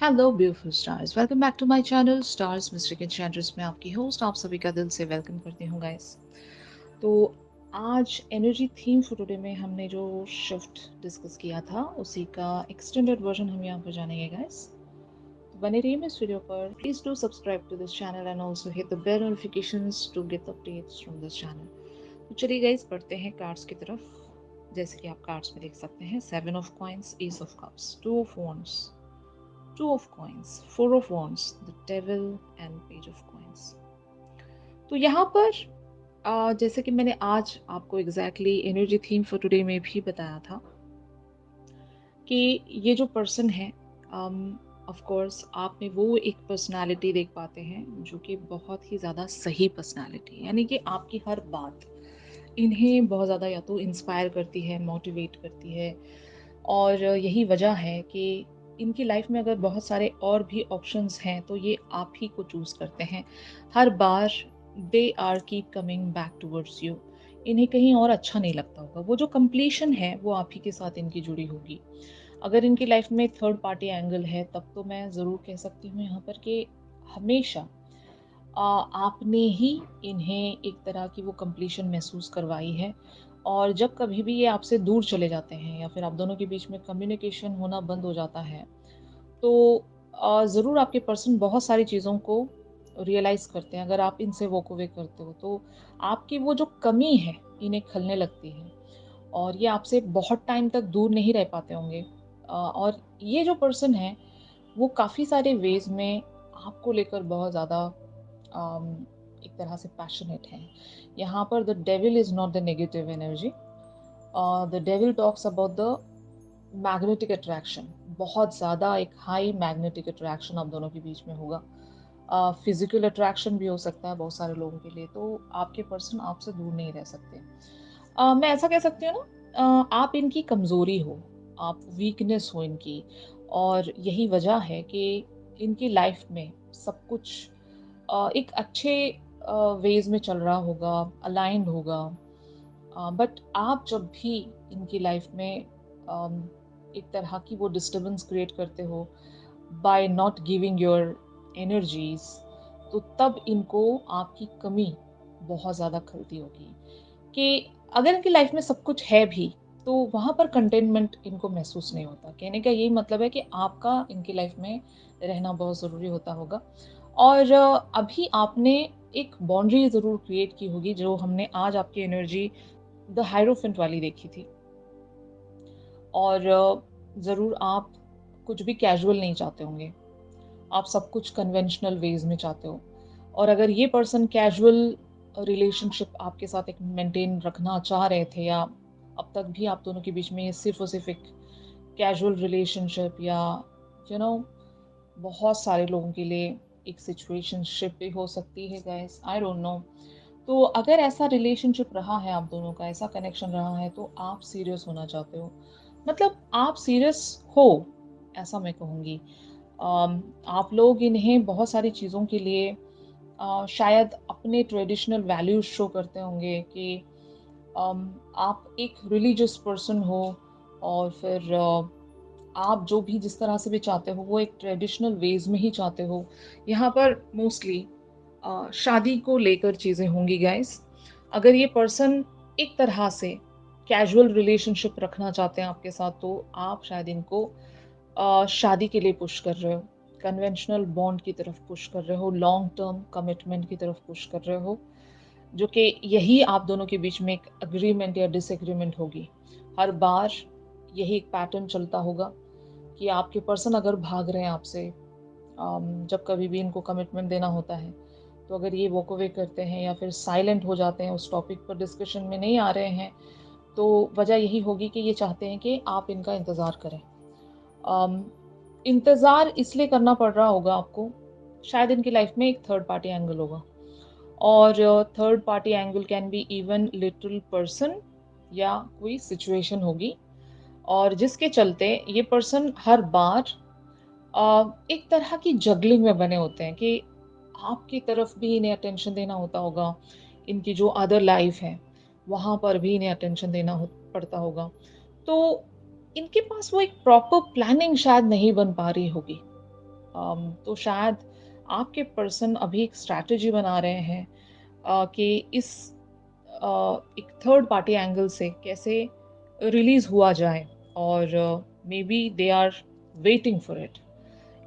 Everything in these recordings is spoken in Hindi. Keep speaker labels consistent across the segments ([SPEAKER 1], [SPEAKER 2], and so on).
[SPEAKER 1] Hello beautiful stars, welcome back to my channel stars mystic enchantress में आपकी होस्ट आप सभी का दिल से वेलकम करती हूँ गाइस। तो आज एनर्जी थीम फॉर टुडे में हमने जो शिफ्ट डिस्कस किया था उसी का एक्सटेंडेड वर्जन हम यहाँ पर जानेंगे गाइस। तो बने रहिए मैं इस वीडियो पर। Please do subscribe to this channel and also hit the bell notifications to get updates from this channel. तो चलिए गाइस बढ़ते हैं कार्ड्स की तरफ। जैसे कि आप कार्ड्स में देख सकते हैं, 7 of coins, Ace of cups, 2 of wands, Two of coins, 4 of wands, the devil and page of coins। तो यहाँ पर जैसे कि मैंने आज आपको exactly energy theme for today में भी बताया था कि ये जो पर्सन है, ऑफ कोर्स आप में वो एक पर्सनालिटी देख पाते हैं जो कि बहुत ही ज़्यादा सही पर्सनालिटी, यानी कि आपकी हर बात इन्हें बहुत ज़्यादा या तो इंस्पायर करती है, मोटिवेट करती है। और यही वजह है कि इनकी लाइफ में अगर बहुत सारे और भी ऑप्शंस हैं तो ये आप ही को चूज़ करते हैं हर बार। They are keep coming back towards you. इन्हें कहीं और अच्छा नहीं लगता होगा, वो जो कंप्लीशन है वो आप ही के साथ इनकी जुड़ी होगी। अगर इनकी लाइफ में थर्ड पार्टी एंगल है तब तो मैं ज़रूर कह सकती हूँ यहाँ पर कि हमेशा आपने ही इन्हें एक तरह की वो कंप्लीशन महसूस करवाई है। और जब कभी भी ये आपसे दूर चले जाते हैं या फिर आप दोनों के बीच में कम्युनिकेशन होना बंद हो जाता है तो ज़रूर आपके पर्सन बहुत सारी चीज़ों को रियलाइज़ करते हैं। अगर आप इनसे वॉक अवे करते हो तो आपकी वो जो कमी है इन्हें खलने लगती है और ये आपसे बहुत टाइम तक दूर नहीं रह पाते होंगे। और ये जो पर्सन है वो काफ़ी सारे वेज में आपको लेकर बहुत ज़्यादा एक तरह से पैशनेट हैं। यहाँ पर the devil is not the negative energy. The devil talks about the magnetic attraction. बहुत ज़्यादा एक हाई मैग्नेटिक अट्रैक्शन आप दोनों के बीच में होगा। फिजिकल अट्रैक्शन भी हो सकता है बहुत सारे लोगों के लिए, तो आपके पर्सन आपसे दूर नहीं रह सकते। मैं ऐसा कह सकती हूँ ना, आप इनकी कमज़ोरी हो, आप वीकनेस हो इनकी। और यही वजह है कि इनकी लाइफ में सब कुछ एक अच्छे वेज में चल रहा होगा, अलाइंड होगा। बट आप जब भी इनकी लाइफ में एक तरह की वो डिस्टरबेंस क्रिएट करते हो by not giving your energies, तो तब इनको आपकी कमी बहुत ज़्यादा खलती होगी। कि अगर इनकी लाइफ में सब कुछ है भी तो वहाँ पर कंटेनमेंट इनको महसूस नहीं होता। कहने का यही मतलब है कि आपका इनकी लाइफ में रहना बहुत ज़रूरी होता होगा। और अभी आपने एक बाउंड्री ज़रूर क्रिएट की होगी जो हमने आज आपकी एनर्जी द हायरोफेंट वाली देखी थी। और ज़रूर आप कुछ भी कैजुअल नहीं चाहते होंगे, आप सब कुछ कन्वेंशनल वेज में चाहते हो। और अगर ये पर्सन कैजुअल रिलेशनशिप आपके साथ एक मेंटेन रखना चाह रहे थे, या अब तक भी आप दोनों के बीच में ये सिर्फ और सिर्फ एक कैजुअल रिलेशनशिप या यू नो बहुत सारे लोगों के लिए एक सिचुएशनशिप भी हो सकती है गाइस, आई डोंट नो। तो अगर ऐसा रिलेशनशिप रहा है, आप दोनों का ऐसा कनेक्शन रहा है, तो आप सीरियस होना चाहते हो। मतलब आप सीरियस हो, ऐसा मैं कहूँगी। आप लोग इन्हें बहुत सारी चीज़ों के लिए शायद अपने ट्रेडिशनल वैल्यूज शो करते होंगे कि आप एक रिलीजियस पर्सन हो। और फिर आप जो भी जिस तरह से भी चाहते हो वो एक ट्रेडिशनल वेज में ही चाहते हो। यहाँ पर मोस्टली शादी को लेकर चीज़ें होंगी गाइस। अगर ये पर्सन एक तरह से कैजुअल रिलेशनशिप रखना चाहते हैं आपके साथ तो आप शायद इनको शादी के लिए पुश कर रहे हो, कन्वेंशनल बॉन्ड की तरफ पुश कर रहे हो, लॉन्ग टर्म कमिटमेंट की तरफ पुश कर रहे हो, जो कि यही आप दोनों के बीच में एक अग्रीमेंट या डिसएग्रीमेंट होगी। हर बार यही एक पैटर्न चलता होगा कि आपके पर्सन अगर भाग रहे हैं आपसे, जब कभी भी इनको कमिटमेंट देना होता है तो अगर ये वॉक अवे करते हैं या फिर साइलेंट हो जाते हैं, उस टॉपिक पर डिस्कशन में नहीं आ रहे हैं, तो वजह यही होगी कि ये चाहते हैं कि आप इनका इंतज़ार करें। इंतज़ार इसलिए करना पड़ रहा होगा आपको, शायद इनकी लाइफ में एक थर्ड पार्टी एंगल होगा। और third party angle can be even literal person या कोई सिचुएशन होगी, और जिसके चलते ये पर्सन हर बार एक तरह की जगलिंग में बने होते हैं कि आपकी तरफ भी इन्हें अटेंशन देना होता होगा, इनकी जो अदर लाइफ है वहाँ पर भी इन्हें अटेंशन देना पड़ता होगा। तो इनके पास वो एक प्रॉपर प्लानिंग शायद नहीं बन पा रही होगी। तो शायद आपके पर्सन अभी एक स्ट्रैटेजी बना रहे हैं कि इस एक थर्ड पार्टी एंगल से कैसे रिलीज हुआ जाए, और maybe they are waiting for it.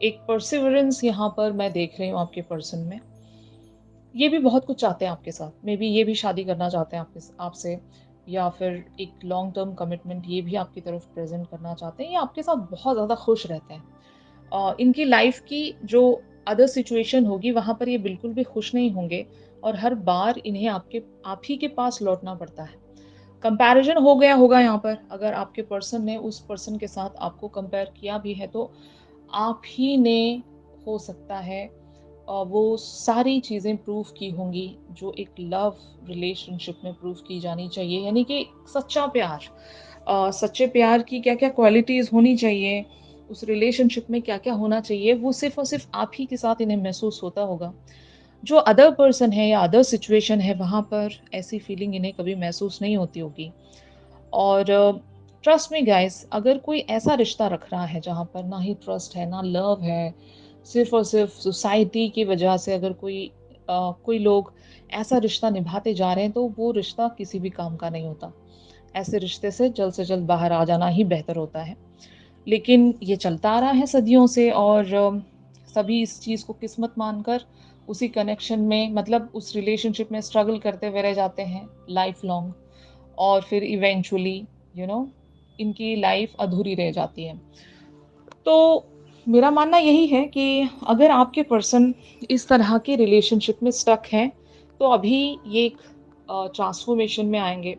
[SPEAKER 1] एक परसिवरेंस यहाँ पर मैं देख रही हूँ आपके पर्सन में। ये भी बहुत कुछ चाहते हैं आपके साथ, मे बी ये भी शादी करना चाहते हैं आपसे, या फिर एक लॉन्ग टर्म कमिटमेंट ये भी आपकी तरफ प्रेजेंट करना चाहते हैं, या आपके साथ बहुत ज़्यादा खुश रहते हैं। इनकी लाइफ की जो अदर सिचुएशन होगी वहाँ पर ये बिल्कुल भी खुश नहीं होंगे, और हर बार इन्हें आप ही के पास लौटना पड़ता है। कंपैरिजन हो गया होगा यहाँ पर, अगर आपके पर्सन ने उस पर्सन के साथ आपको कंपेयर किया भी है तो आप ही ने, हो सकता है, वो सारी चीज़ें प्रूव की होंगी जो एक लव रिलेशनशिप में प्रूव की जानी चाहिए, यानी कि सच्चा प्यार। सच्चे प्यार की क्या-क्या क्वालिटीज़ होनी चाहिए, उस रिलेशनशिप में क्या-क्या होना चाहिए, वो सिर्फ़ और सिर्फ़ आप ही के साथ इन्हें महसूस होता होगा। जो अदर पर्सन है या अदर सिचुएशन है, वहाँ पर ऐसी फीलिंग इन्हें कभी महसूस नहीं होती होगी। और ट्रस्ट मी गाइस, अगर कोई ऐसा रिश्ता रख रहा है जहाँ पर ना ही ट्रस्ट है, ना लव है, सिर्फ़ और सिर्फ़ सोसाइटी की वजह से अगर कोई लोग ऐसा रिश्ता निभाते जा रहे हैं, तो वो रिश्ता किसी भी काम का नहीं होता। ऐसे रिश्ते से जल्द बाहर आ जाना ही बेहतर होता है। लेकिन ये चलता आ रहा है सदियों से, और सभी इस चीज़ को किस्मत मानकर उसी कनेक्शन में, मतलब उस रिलेशनशिप में स्ट्रगल करते हुए रह जाते हैं लाइफ लॉन्ग, और फिर इवेंचुअली यू नो इनकी लाइफ अधूरी रह जाती है। तो मेरा मानना यही है कि अगर आपके पर्सन इस तरह के रिलेशनशिप में स्टक हैं, तो अभी ये एक ट्रांसफॉर्मेशन में आएँगे,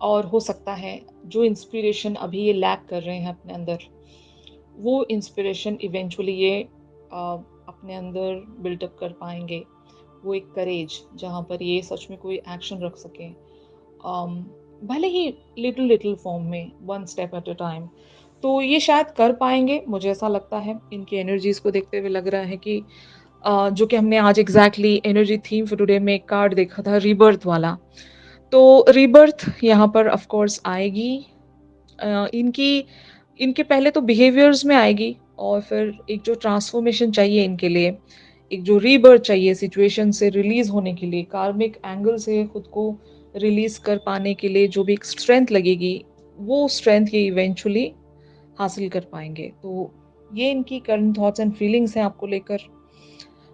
[SPEAKER 1] और हो सकता है जो इंस्पिरेशन अभी ये लैक कर रहे हैं अपने अंदर, वो इंस्पिरेशन इवेंचुअली ये अपने अंदर बिल्डअप कर पाएँगे। वो एक करेज जहाँ पर ये सच में कोई एक्शन रख सकें। अम, भले ही लिटिल लिटिल फॉर्म में, one step at a time. तो ये शायद कर पाएँगे, मुझे ऐसा लगता है। इनकी एनर्जीज़ को देखते हुए लग रहा है कि जो कि हमने आज exactly energy theme for today में एक कार्ड देखा था रीबर्थ वाला। तो रीबर्थ यहाँ पर ऑफ़ कोर्स आएगी। इनकी इनके पहले तो बिहेवियर्स में आएगी, और फिर एक जो ट्रांसफॉर्मेशन चाहिए इनके लिए, एक जो रीबर्थ चाहिए सिचुएशन से रिलीज़ होने के लिए, कार्मिक एंगल से खुद को रिलीज़ कर पाने के लिए जो भी एक स्ट्रेंथ लगेगी, वो स्ट्रेंथ ये इवेंचुअली हासिल कर पाएँगे। तो ये इनकी करंट थॉट्स एंड फीलिंग्स हैं आपको लेकर।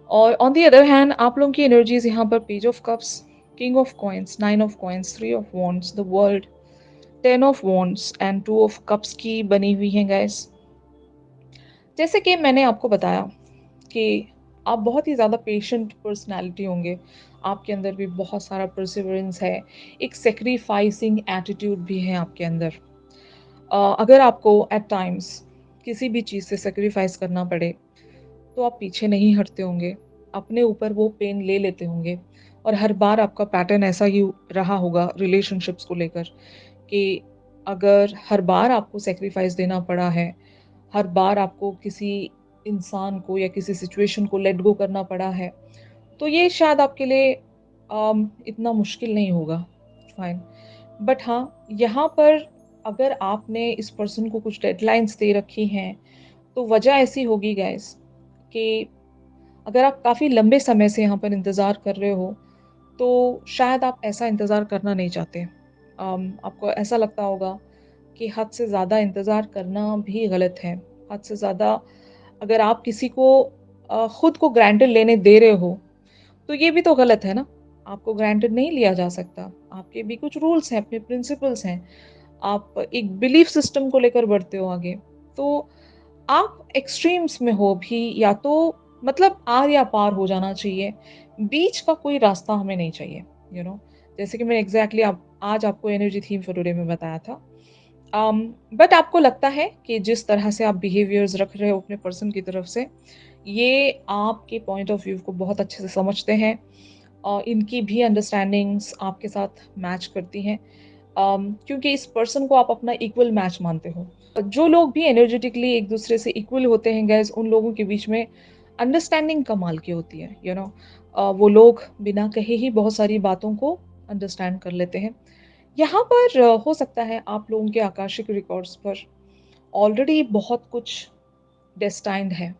[SPEAKER 1] और ऑन द अदर हैंड आप लोगों की एनर्जीज़ यहाँ पर page of cups, king of coins, nine of coins, three of wands, the world, 10 of wands and 2 of cups की बनी हुई हैं गाइस। जैसे कि मैंने आपको बताया कि आप बहुत ही ज़्यादा पेशेंट पर्सनैलिटी होंगे। आपके अंदर भी बहुत सारा परसिवरेंस है, एक सैक्रिफाइसिंग एटीट्यूड भी है आपके अंदर। अगर आपको एट टाइम्स किसी भी चीज़ से सैक्रिफाइस करना पड़े, तो आप पीछे नहीं हटते होंगे, अपने ऊपर वो पेन ले लेते होंगे, और हर बार आपका पैटर्न ऐसा ही रहा होगा रिलेशनशिप्स को लेकर, कि अगर हर बार आपको सैक्रिफाइस देना पड़ा है, हर बार आपको किसी इंसान को या किसी सिचुएशन को लेट गो करना पड़ा है, तो ये शायद आपके लिए इतना मुश्किल नहीं होगा, फाइन। बट हाँ, यहाँ पर अगर आपने इस पर्सन को कुछ डेडलाइन्स दे रखी हैं, तो वजह ऐसी होगी गाइस कि अगर आप काफ़ी लंबे समय से यहाँ पर इंतज़ार कर रहे हो, तो शायद आप ऐसा इंतज़ार करना नहीं चाहते। आपको ऐसा लगता होगा कि हद से ज़्यादा इंतज़ार करना भी गलत है। हद से ज़्यादा अगर आप किसी को खुद को ग्रांटेड लेने दे रहे हो, तो ये भी तो गलत है ना? आपको ग्रांटेड नहीं लिया जा सकता। आपके भी कुछ रूल्स हैं, अपने प्रिंसिपल्स हैं। आप एक बिलीफ सिस्टम को लेकर बढ़ते हो आगे। तो आप एक्सट्रीम्स में हो भी, या तो मतलब आर या पार हो जाना चाहिए। बीच का कोई रास्ता हमें नहीं चाहिए, यू नो। जैसे कि मैंने एग्ज़ैक्टली आप आज आपको एनर्जी थीम फॉर टुडे में बताया था। बट आपको लगता है कि जिस तरह से आप बिहेवियर्स रख रहे हो अपने पर्सन की तरफ से, ये आपके पॉइंट ऑफ व्यू को बहुत अच्छे से समझते हैं, और इनकी भी अंडरस्टैंडिंग्स आपके साथ मैच करती हैं, क्योंकि इस पर्सन को आप अपना इक्वल मैच मानते हो। जो लोग भी एनर्जेटिकली एक दूसरे से इक्वल होते हैं गाइस, उन लोगों के बीच में अंडरस्टैंडिंग कमाल की होती है, यू नो। वो लोग बिना कहे ही बहुत सारी बातों को अंडरस्टैंड कर लेते हैं। यहाँ पर हो सकता है आप लोगों के आकाशिक रिकॉर्ड्स पर ऑलरेडी बहुत कुछ डेस्टाइन्ड है,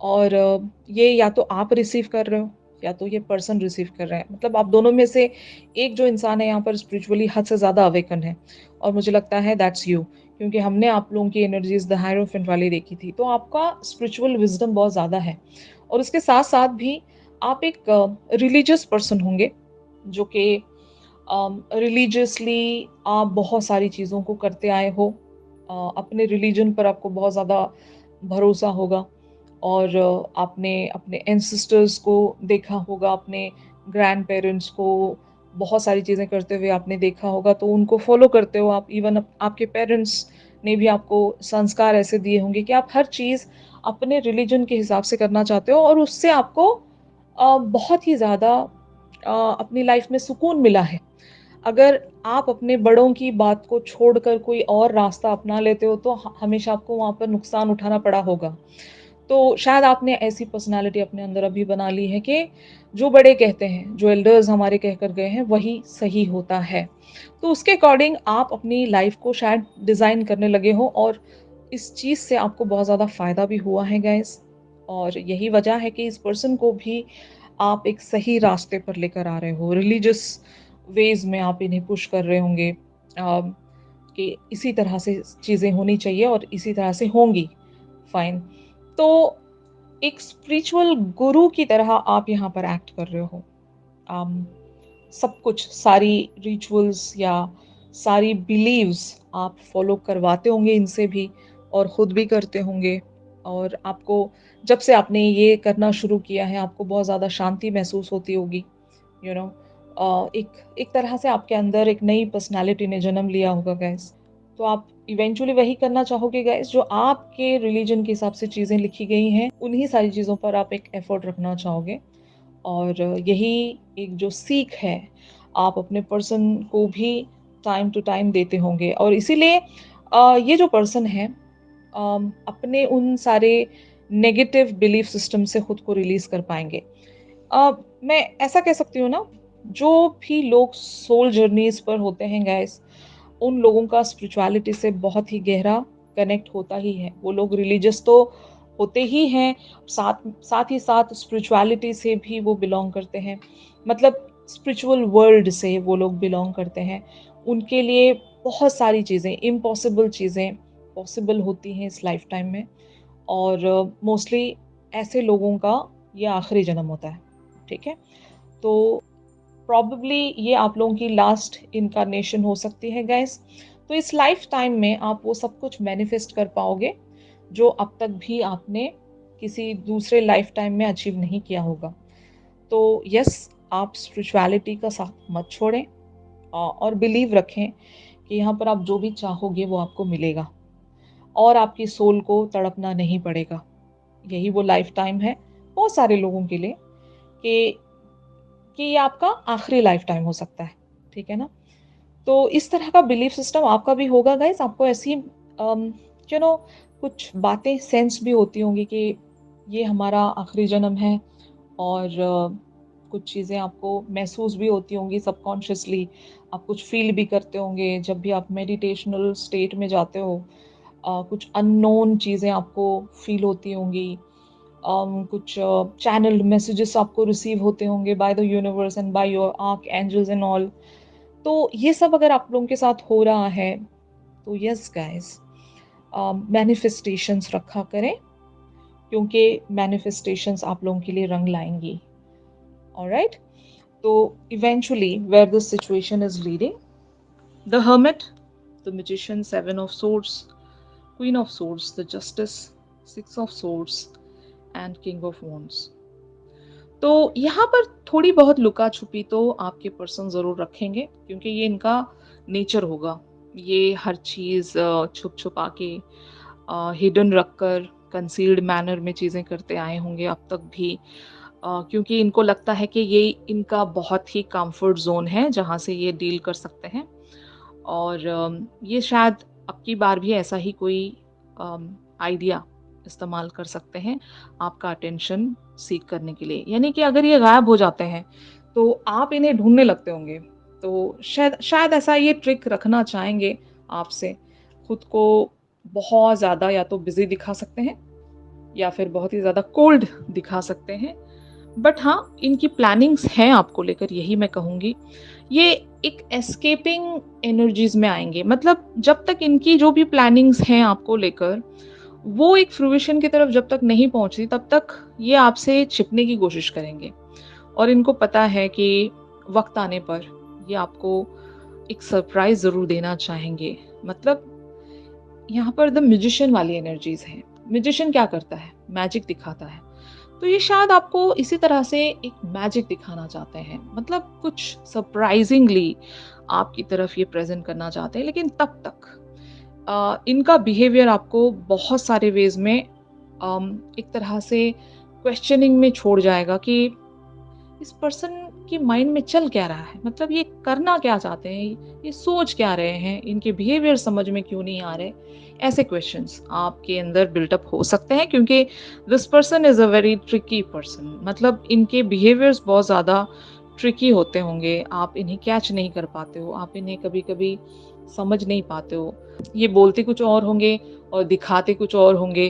[SPEAKER 1] और ये या तो आप रिसीव कर रहे हो या तो ये पर्सन रिसीव कर रहे हैं। मतलब आप दोनों में से एक जो इंसान है यहाँ पर स्पिरिचुअली हद से ज़्यादा अवेकन है और मुझे लगता है दैट्स यू, क्योंकि हमने आप लोगों की एनर्जीज़ द हायरोफेंट वाली देखी थी। तो आपका स्पिरिचुअल विज़डम बहुत ज़्यादा है और उसके साथ-साथ भी आप एक रिलीजियस पर्सन होंगे जो कि रिलीजियसली आप बहुत सारी चीज़ों को करते आए हो। अपने रिलीजन पर आपको बहुत ज़्यादा भरोसा होगा और आपने अपने एंसेस्टर्स को देखा होगा, अपने ग्रैंड पेरेंट्स को बहुत सारी चीज़ें करते हुए आपने देखा होगा, तो उनको फ़ॉलो करते हो आप। इवन आपके पेरेंट्स ने भी आपको संस्कार ऐसे दिए होंगे कि आप हर चीज़ अपने रिलीजन के हिसाब से करना चाहते हो और उससे आपको बहुत ही ज़्यादा अपनी लाइफ में सुकून मिला है। अगर आप अपने बड़ों की बात को छोड़कर कोई और रास्ता अपना लेते हो, तो हमेशा आपको वहाँ पर नुकसान उठाना पड़ा होगा। तो शायद आपने ऐसी पर्सनैलिटी अपने अंदर अभी बना ली है कि जो बड़े कहते हैं, जो एल्डर्स हमारे कहकर गए हैं, वही सही होता है। तो उसके अकॉर्डिंग आप अपनी लाइफ़ को शायद डिज़ाइन करने लगे हो और इस चीज़ से आपको बहुत ज़्यादा फ़ायदा भी हुआ है गाइज़। और यही वजह है कि इस पर्सन को भी आप एक सही रास्ते पर लेकर आ रहे हो। रिलीजियस वेज़ में आप इन्हें पुश कर रहे होंगे कि इसी तरह से चीज़ें होनी चाहिए और इसी तरह से होंगी, फाइन। तो एक स्पिरिचुअल गुरु की तरह आप यहाँ पर एक्ट कर रहे हो। अम, सब कुछ सारी रिचुअल्स या सारी बिलीव्स आप फॉलो करवाते होंगे इनसे भी और खुद भी करते होंगे और आपको जब से आपने ये करना शुरू किया है आपको बहुत ज़्यादा शांति महसूस होती होगी। यू नो एक एक तरह से आपके अंदर एक नई पर्सनालिटी ने जन्म लिया होगा गाइस। तो आप इवेंचुअली वही करना चाहोगे गाइस जो आपके रिलीजन के हिसाब से चीज़ें लिखी गई हैं, उन्हीं सारी चीज़ों पर आप एक एफर्ट रखना चाहोगे। और यही एक जो सीख है, आप अपने पर्सन को भी टाइम टू टाइम देते होंगे और इसीलिए ये जो पर्सन है अपने उन सारे नेगेटिव बिलीफ सिस्टम से खुद को रिलीज़ कर पाएँगे। मैं ऐसा कह सकती हूँ ना, जो भी लोग सोल जर्नीज़ पर होते हैं गाइस, उन लोगों का स्पिरिचुअलिटी से बहुत ही गहरा कनेक्ट होता ही है। वो लोग रिलीजियस तो होते ही हैं, साथ साथ ही साथ स्पिरिचुअलिटी से भी वो बिलॉन्ग करते हैं। मतलब स्पिरिचुअल वर्ल्ड से वो लोग बिलॉन्ग करते हैं। उनके लिए बहुत सारी चीज़ें, इम्पॉसिबल चीज़ें पॉसिबल होती हैं इस लाइफ़ टाइम में और मोस्टली ऐसे लोगों का ये आखिरी जन्म होता है, ठीक है? तो प्रोबेबली ये आप लोगों की लास्ट इन्कार्नेशन हो सकती है गाइस। तो इस लाइफ टाइम में आप वो सब कुछ मैनिफेस्ट कर पाओगे जो अब तक भी आपने किसी दूसरे लाइफ टाइम में अचीव नहीं किया होगा। तो यस, आप स्पिरिचुअलिटी का साथ मत छोड़ें और बिलीव रखें कि यहाँ पर आप जो भी चाहोगे वो आपको मिलेगा और आपकी सोल को तड़पना नहीं पड़ेगा। यही वो लाइफ टाइम है बहुत सारे लोगों के लिए कि ये आपका आखिरी लाइफ टाइम हो सकता है, ठीक है ना? तो इस तरह का बिलीफ सिस्टम आपका भी होगा गाइस। आपको ऐसी यू नो कुछ बातें सेंस भी होती होंगी कि ये हमारा आखिरी जन्म है और कुछ चीज़ें आपको महसूस भी होती होंगी सबकॉन्शियसली। आप कुछ फ़ील भी करते होंगे जब भी आप मेडिटेशनल स्टेट में जाते हो। कुछ अननोन चीज़ें आपको फ़ील होती होंगी। कुछ चैनल्ड मैसेजेस आपको रिसीव होते होंगे by the universe and by your archangels and all. तो ये सब अगर आप लोगों के साथ हो रहा है तो यस गाइस, मैनिफेस्टेशंस रखा करें क्योंकि मैनिफेस्टेशंस आप लोगों के लिए रंग लाएंगी। ऑलराइट, तो eventually where this situation is leading, the hermit, the magician, seven of swords, queen of swords, the justice, six of swords and king of wands. तो यहाँ पर थोड़ी बहुत लुका-छुपी तो आपके पर्सन ज़रूर रखेंगे क्योंकि ये इनका नेचर होगा। ये हर चीज़ छुप-छुपा के हिडन रखकर कंसील्ड मैनर में चीज़ें करते आए होंगे अब तक भी, क्योंकि इनको लगता है कि ये इनका बहुत ही कम्फर्ट ज़ोन है जहाँ से ये डील कर सकते हैं और ये शायद अब की बार भी ऐसा ही कोई आइडिया इस्तेमाल कर सकते हैं आपका अटेंशन सीक करने के लिए। यानी कि अगर ये गायब हो जाते हैं, तो आप इन्हें ढूँढने लगते होंगे। तो शायद शायद ऐसा ये ट्रिक रखना चाहेंगे आपसे। खुद को बहुत ज़्यादा या तो बिज़ी दिखा सकते हैं या फिर बहुत ही ज़्यादा कोल्ड दिखा सकते हैं। बट हाँ, इनकी प्लानिंग्स हैं आपको लेकर, यही मैं कहूँगी। ये एक एस्केपिंग एनर्जीज़ में आएँगे, मतलब जब तक इनकी जो भी प्लानिंग्स हैं आपको लेकर, वो एक फ्रूइशन की तरफ जब तक नहीं पहुँचती, तब तक ये आपसे छिपने की कोशिश करेंगे। और इनको पता है कि वक़्त आने पर ये आपको एक सरप्राइज़ ज़रूर देना चाहेंगे। मतलब यहाँ पर द मैजिशियन वाली एनर्जीज़ हैं। मैजिशियन क्या करता है? मैजिक दिखाता है। तो ये शायद आपको इसी तरह से एक मैजिक दिखाना चाहते हैं। मतलब कुछ सरप्राइज़िंगली आपकी तरफ ये प्रेज़ेंट करना चाहते हैं, लेकिन तब तक इनका बिहेवियर आपको बहुत सारे वेज़ में एक तरह से क्वेश्चनिंग में छोड़ जाएगा कि इस पर्सन के माइंड में चल क्या रहा है? मतलब ये करना क्या चाहते हैं? ये सोच क्या रहे हैं? इनके बिहेवियर समझ में क्यों नहीं आ रहे? ऐसे क्वेश्चंस आपके अंदर बिल्टअप हो सकते हैं, क्योंकि this person is a very tricky person. मतलब इनके बिहेवियर्स बहुत ज़्यादा ट्रिकी होते होंगे। आप इन्हें कैच नहीं कर पाते हो, आप इन्हें कभी-कभी समझ नहीं पाते हो। ये बोलते कुछ और होंगे और दिखाते कुछ और होंगे।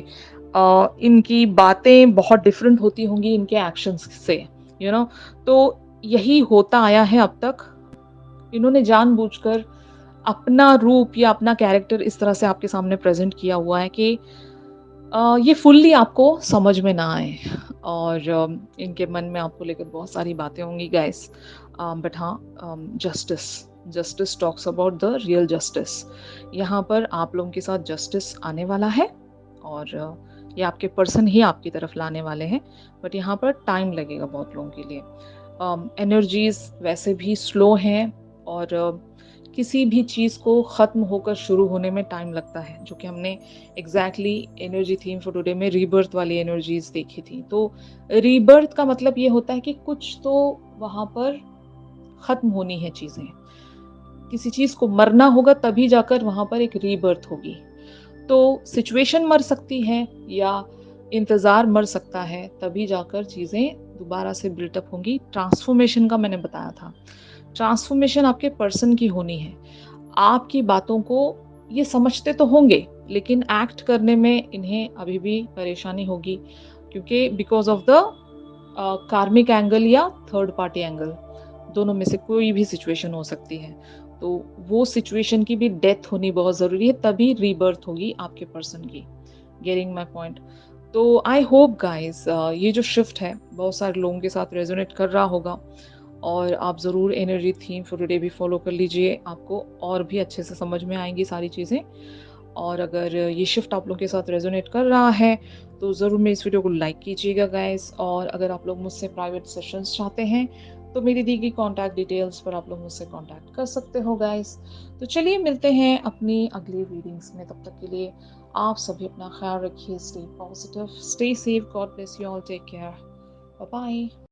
[SPEAKER 1] इनकी बातें बहुत डिफरेंट होती होंगी इनके एक्शंस से, यू नो। तो यही होता आया है अब तक। इन्होंने जानबूझकर अपना रूप या अपना कैरेक्टर इस तरह से आपके सामने प्रेज़ेंट किया हुआ है कि ये फुल्ली आपको समझ में ना आए। और इनके मन में आपको लेकर बहुत सारी बातें होंगी गाइस। बट हाँ, justice justice talks about the real justice. यहाँ पर आप लोगों के साथ जस्टिस आने वाला है, और ये आपके पर्सन ही आपकी तरफ लाने वाले हैं। बट यहाँ पर टाइम लगेगा बहुत लोगों के लिए। एनर्जीज वैसे भी स्लो हैं, और किसी भी चीज़ को ख़त्म होकर शुरू होने में टाइम लगता है, जो कि हमने exactly energy theme for today में रीबर्थ वाली एनर्जीज देखी थी। तो रीबर्थ का मतलब ये होता है कि कुछ तो वहाँ पर ख़त्म होनी है चीज़ें। किसी चीज़ को मरना होगा, तभी जाकर वहाँ पर एक रीबर्थ होगी। तो सिचुएशन मर सकती है या इंतज़ार मर सकता है, तभी जाकर चीज़ें दोबारा से बिल्टअप होंगी। ट्रांसफॉर्मेशन का मैंने बताया था। ट्रांसफॉर्मेशन आपके पर्सन की होनी है। आपकी बातों को ये समझते तो होंगे, लेकिन एक्ट करने में इन्हें अभी भी परेशानी होगी, क्योंकि बिकॉज़ ऑफ द कार्मिक एंगल या थर्ड पार्टी एंगल, दोनों में से कोई भी सिचुएशन हो सकती है। तो वो सिचुएशन की भी डेथ होनी बहुत ज़रूरी है, तभी रीबर्थ होगी आपके पर्सन की। Getting my point? तो आई होप गाइस, ये जो शिफ्ट है बहुत सारे लोगों के साथ रेजोनेट कर रहा होगा, और आप ज़रूर एनर्जी थीम फॉर टुडे भी फॉलो कर लीजिए। आपको और भी अच्छे से समझ में आएंगी सारी चीज़ें। और अगर ये शिफ्ट आप लोगों के साथ रेजोनेट कर रहा है, तो ज़रूर मेरे इस वीडियो को लाइक कीजिएगा गाइस। और अगर आप लोग मुझसे प्राइवेट सेशंस चाहते हैं, तो मेरी दी गई कॉन्टैक्ट डिटेल्स पर आप लोग मुझसे कॉन्टैक्ट कर सकते हो गाइस। तो चलिए मिलते हैं अपनी अगली रीडिंग्स में। तब तक के लिए आप सभी अपना ख्याल रखिए। Stay positive, stay safe, God bless you all, take care, bye bye.